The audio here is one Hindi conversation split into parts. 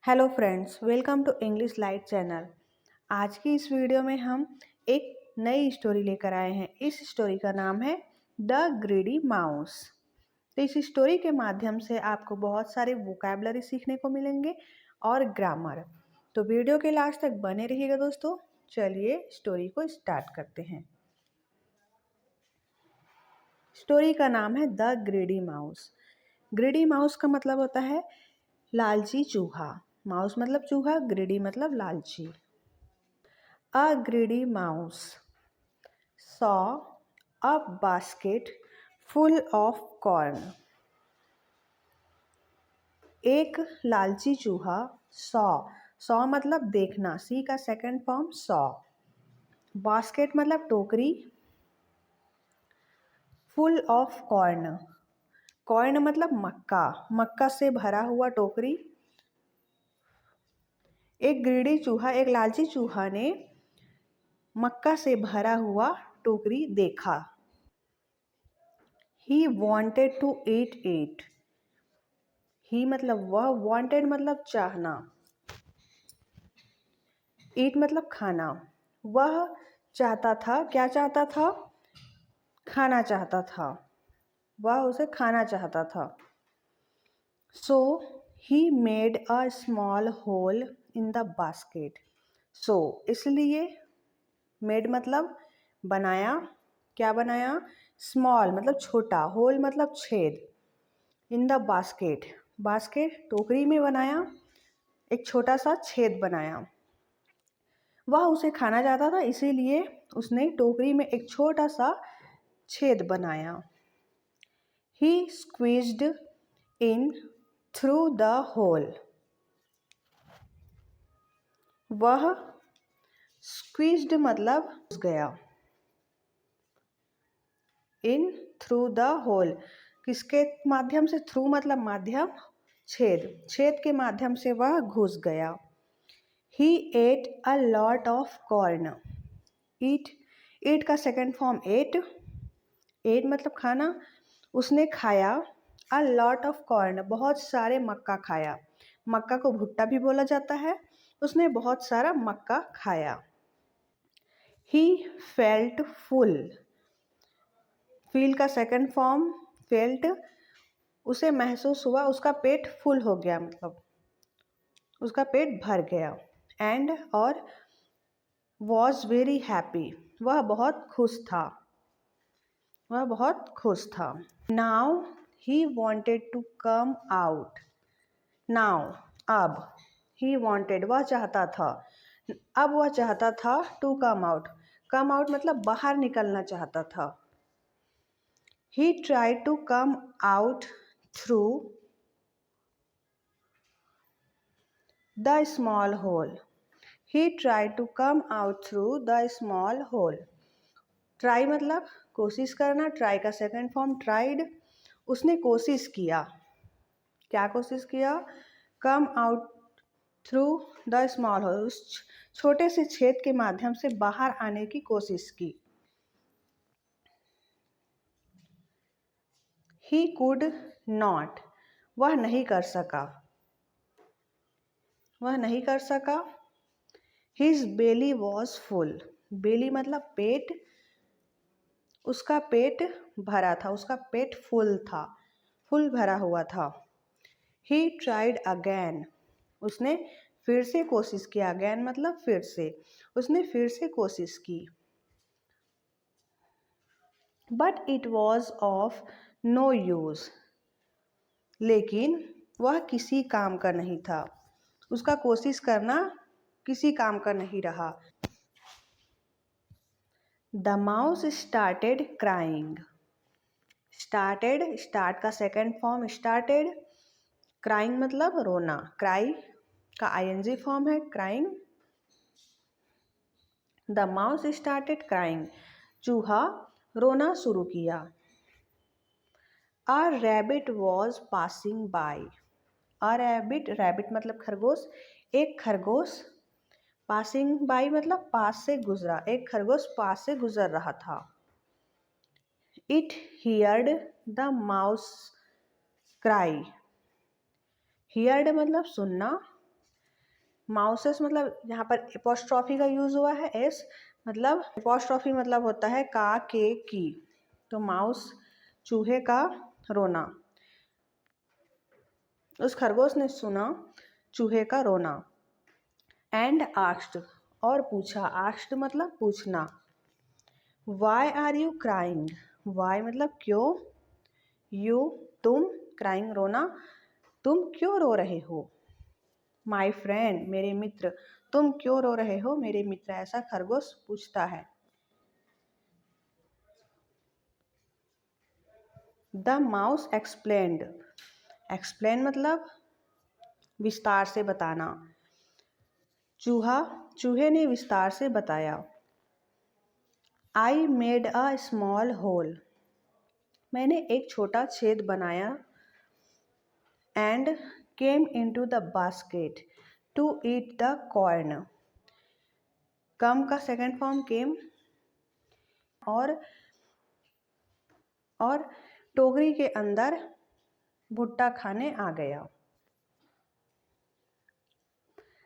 Hello friends, welcome to English Light channel. आज की इस वीडियो में हम एक नई स्टोरी लेकर आए हैं। इस स्टोरी का नाम है द ग्रीडी माउस। तो इस स्टोरी के माध्यम से आपको बहुत सारे वोकैबुलरी सीखने को मिलेंगे और ग्रामर। तो वीडियो के लास्ट तक बने रहिएगा दोस्तों। चलिए स्टोरी को स्टार्ट करते हैं। स्टोरी का नाम है the greedy mouse. Greedy mouse का मतलब होता है लालची चूहा। माउस मतलब चूहा, ग्रीडी मतलब लालची। A greedy mouse saw a basket full of corn. एक लालची चूहा सॉ मतलब देखना, सी का सेकंड फॉर्म सॉ। बास्केट मतलब टोकरी। फुल ऑफ कॉर्न, कॉर्न मतलब मक्का, मक्का से भरा हुआ टोकरी। एक ग्रीडी चूहा, एक लालची चूहा ने मक्का से भरा हुआ टोकरी देखा। He wanted to eat it. He मतलब वह, wanted मतलब चाहना, eat मतलब खाना। वह चाहता था, क्या चाहता था? खाना चाहता था। वह उसे खाना चाहता था। So he made a small hole in the basket. So इसलिए made मतलब बनाया, क्या बनाया? स्मॉल मतलब छोटा, होल मतलब छेद। इन द बास्केट, बास्केट टोकरी में बनाया, एक छोटा सा छेद बनाया। वह उसे खाना चाहता था, इसीलिए उसने टोकरी में एक छोटा सा छेद बनाया। He squeezed in through the hole. वह स्क्वीज्ड मतलब घुस गया। इन थ्रू द होल, किसके माध्यम से? थ्रू मतलब माध्यम, छेद, छेद के माध्यम से वह घुस गया। He ate a lot of corn. Eat का सेकंड फॉर्म ate मतलब खाना। उसने खाया a lot of corn, बहुत सारे मक्का खाया। मक्का को भुट्टा भी बोला जाता है। उसने बहुत सारा मक्का खाया। He felt full. फील का सेकंड फॉर्म फेल्ट, उसे महसूस हुआ, उसका पेट फुल हो गया, मतलब उसका पेट भर गया। एंड और वॉज वेरी हैप्पी, वह बहुत खुश था, वह बहुत खुश था। Now he wanted to come out. Now अब, ही वॉन्टेड वह चाहता था, अब वह चाहता था to come out. Come out मतलब बाहर निकलना चाहता था। He tried to come out through the small hole. He tried to come out through the small hole. Try मतलब कोशिश करना, try का सेकंड फॉर्म tried। उसने कोशिश किया, क्या कोशिश किया? Come out through the small hole, उस छोटे से छेद के माध्यम से बाहर आने की कोशिश की। He could not, वह नहीं कर सका, वह नहीं कर सका। His belly was full. belly मतलब पेट, उसका पेट भरा था, उसका पेट फुल था, फुल भरा हुआ था। He tried again. उसने फिर से कोशिश किया। again मतलब फिर से, उसने फिर से कोशिश की। But it was of no use. लेकिन वह किसी काम का नहीं था, उसका कोशिश करना किसी काम का नहीं रहा। The mouse started crying. Started, start का सेकंड फॉर्म started, crying मतलब रोना, cry का ing फॉर्म है crying। The mouse started crying. चूहा रोना शुरू किया। A rabbit was passing by. A rabbit, rabbit मतलब खरगोश, एक खरगोश, passing by मतलब पास से गुजरा, एक खरगोश पास से गुजर रहा था। It heard the mouse cry. heard मतलब सुनना, माउसेस मतलब यहाँ पर एपोस्ट्रॉफी का यूज़ हुआ है, एस मतलब एपोस्ट्रॉफी मतलब होता है का के की। तो माउस चूहे का रोना। उस खरगोश ने सुना चूहे का रोना। एंड आस्क्ड और पूछा, आस्क्ड मतलब पूछना। Why are you crying, why मतलब क्यों, यू तुम, क्राइंग रोना, तुम क्यों रो रहे हो। माई फ्रेंड मेरे मित्र, तुम क्यों रो रहे हो मेरे मित्र, ऐसा खरगोश पूछता है। द माउस एक्सप्लेन्ड, एक्सप्लेन मतलब विस्तार से बताना। चूहे ने विस्तार से बताया। I made a small hole, मैंने एक छोटा छेद बनाया। And came into the basket to eat the corn, come का सेकेंड फॉर्म केम, और टोकरी के अंदर भुट्टा खाने आ गया।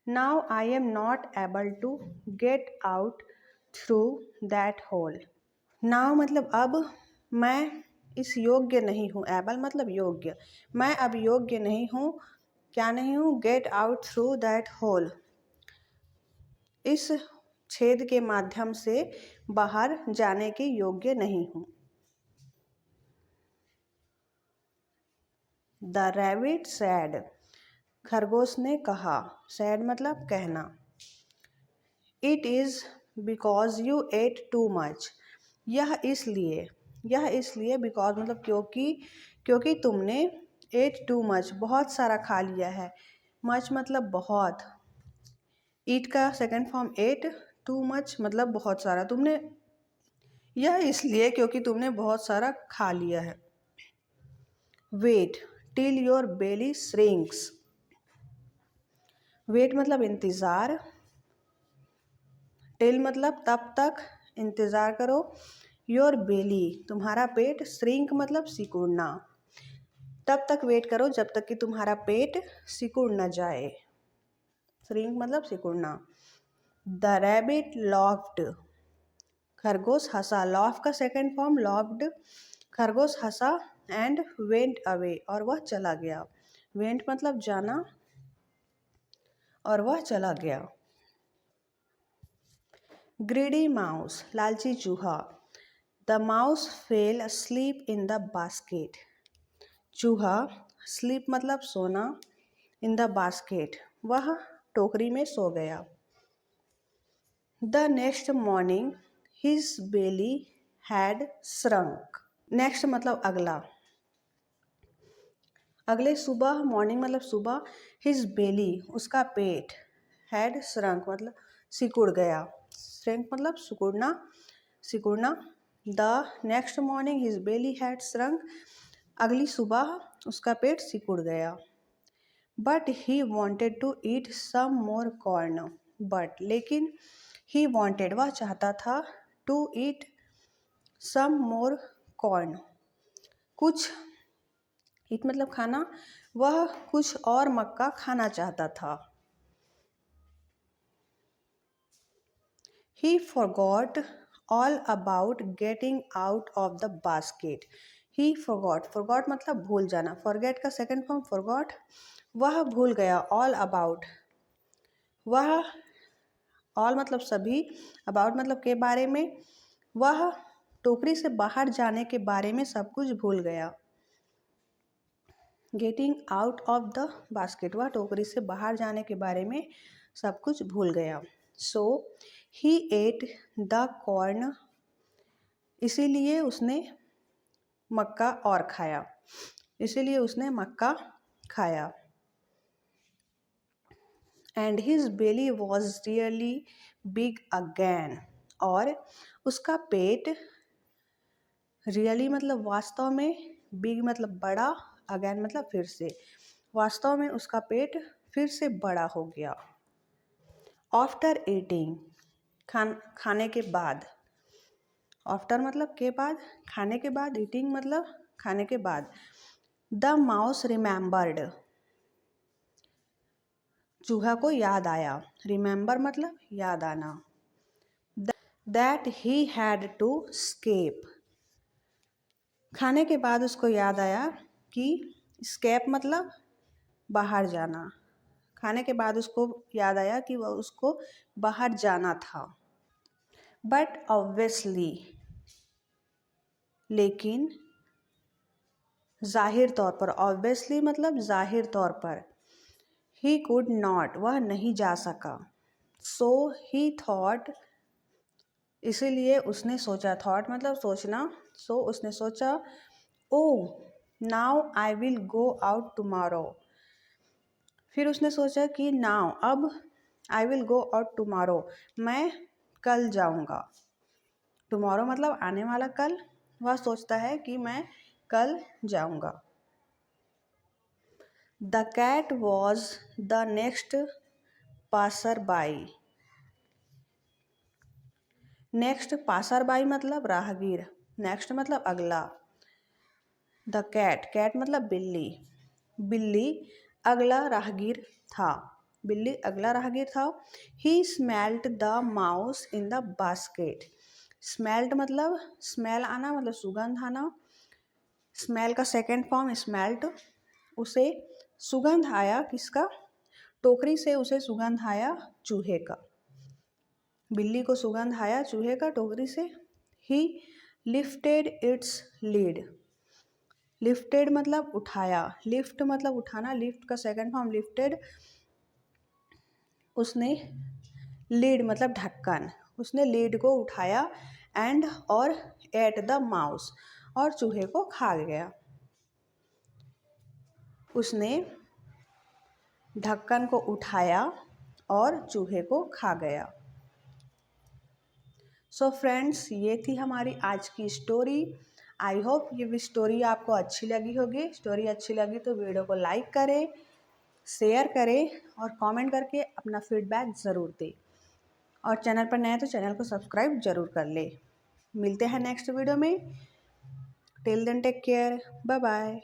Now I am not able to get out through that hole, now मतलब अब, मैं इस योग्य नहीं हूँ, एबल मतलब योग्य, मैं अब योग्य नहीं हूँ, क्या नहीं हूँ, get out through that hole, इस छेद के माध्यम से बाहर जाने के योग्य नहीं हूँ। द रैबिट सैड, खरगोश ने कहा, सैड मतलब कहना। It is because you ate too much, यह इसलिए बिकॉज मतलब क्योंकि तुमने एट टू मच बहुत सारा खा लिया है, मच मतलब बहुत, ईट का second form ate, too much मतलब बहुत सारा, तुमने, यह इसलिए क्योंकि तुमने बहुत सारा खा लिया है। Wait till your belly shrinks, wait मतलब इंतज़ार, टिल मतलब तब तक, इंतज़ार करो, योर बेली तुम्हारा पेट, श्रिंक मतलब सिकुड़ना, तब तक वेट करो जब तक कि तुम्हारा पेट सिकुड़ न जाए, श्रिंक मतलब सिकुड़ना। द रैबिट लॉफ्ड, खरगोश हंसा, लॉफ का सेकेंड फॉर्म लॉफ्ड, खरगोश हंसा। एंड वेंट अवे, और वह चला गया, वेंट मतलब जाना, और वह चला गया। ग्रीडी माउस, लालची चूहा। The mouse fail asleep in the basket, चूहा स्लीप मतलब सोना, इन द बास्केट वह टोकरी में सो गया। The next morning his belly had shrunk, next मतलब अगला, अगले सुबह, मॉर्निंग मतलब सुबह, हिज बेली उसका पेट, हैड श्रंक मतलब सिकुड़ गया, श्रंक मतलब सिकुड़ना। The next morning his belly had shrunk, अगली सुबह उसका पेट सिकुड़ गया। But he wanted to eat some more corn, but लेकिन, ही वॉन्टेड वह चाहता था, to eat some more corn कुछ, ईट मतलब खाना, वह कुछ और मक्का खाना चाहता था। He forgot all about getting out of the basket. He forgot मतलब भूल जाना, forget का सेकेंड फॉर्म forgot, वह भूल गया, all about, वह, all मतलब सभी, about मतलब के बारे में, वह टोकरी से बाहर जाने के बारे में सब कुछ भूल गया। Getting out of the basket, वह टोकरी से बाहर जाने के बारे में सब कुछ भूल गया। So he ate the corn, इसीलिए उसने मक्का और खाया, इसीलिए उसने मक्का खाया। And his belly was really big again, और उसका पेट, रियली मतलब वास्तव में, बिग मतलब बड़ा, अगैन मतलब फिर से, वास्तव में उसका पेट फिर से बड़ा हो गया। आफ्टर ईटिंग, खाने के बाद, आफ्टर मतलब के बाद, खाने के बाद, ईटिंग मतलब खाने के बाद। द माउस रिमेंबर्ड, चूहा को याद आया, रिमेंबर मतलब याद आना, that he had to escape. खाने के बाद उसको याद आया कि स्केप मतलब बाहर जाना। खाने के बाद उसको याद आया कि वह उसको बाहर जाना था। बट ऑब्वियसली, लेकिन जाहिर तौर पर, ऑब्वियसली मतलब जाहिर तौर पर, ही कुड नॉट वह नहीं जा सका, सो ही थॉट इसीलिए उसने सोचा, थॉट मतलब सोचना, सो उसने सोचा, oh now I will go out tomorrow. फिर उसने सोचा कि नाउ अब, I will go out tomorrow मैं कल जाऊंगा। टुमारो मतलब आने वाला कल, वह सोचता है कि मैं कल जाऊंगा। The cat was the next passer by. Next passer by मतलब राहगीर, नेक्स्ट मतलब अगला। द कैट, कैट मतलब बिल्ली, बिल्ली अगला राहगीर था, बिल्ली अगला राहगीर था। He smelt the mouse in the basket. Smelt मतलब स्मेल आना, मतलब सुगंध आना। स्मेल का सेकेंड फॉर्म स्मेल्ट। उसे सुगंध आया किसका, टोकरी से उसे सुगंध आया चूहे का। बिल्ली को सुगंध आया चूहे का टोकरी से। ही लिफ्टेड इट्स लीड। लिफ्टेड मतलब उठाया, लिफ्ट मतलब उठाना, लिफ्ट का सेकंड फॉर्म लिफ्टेड। उसने लीड मतलब ढक्कन, उसने लीड को उठाया एंड और एट द माउस और चूहे को खा गया। उसने ढक्कन को उठाया और चूहे को खा गया। सो फ्रेंड्स, ये थी हमारी आज की स्टोरी। आई होप ये स्टोरी आपको अच्छी लगी होगी। स्टोरी अच्छी लगी तो वीडियो को लाइक करें, शेयर करें और कमेंट करके अपना फीडबैक ज़रूर दें। और चैनल पर नए हैं तो चैनल को सब्सक्राइब ज़रूर कर ले। मिलते हैं नेक्स्ट वीडियो में। Till then take care, bye bye.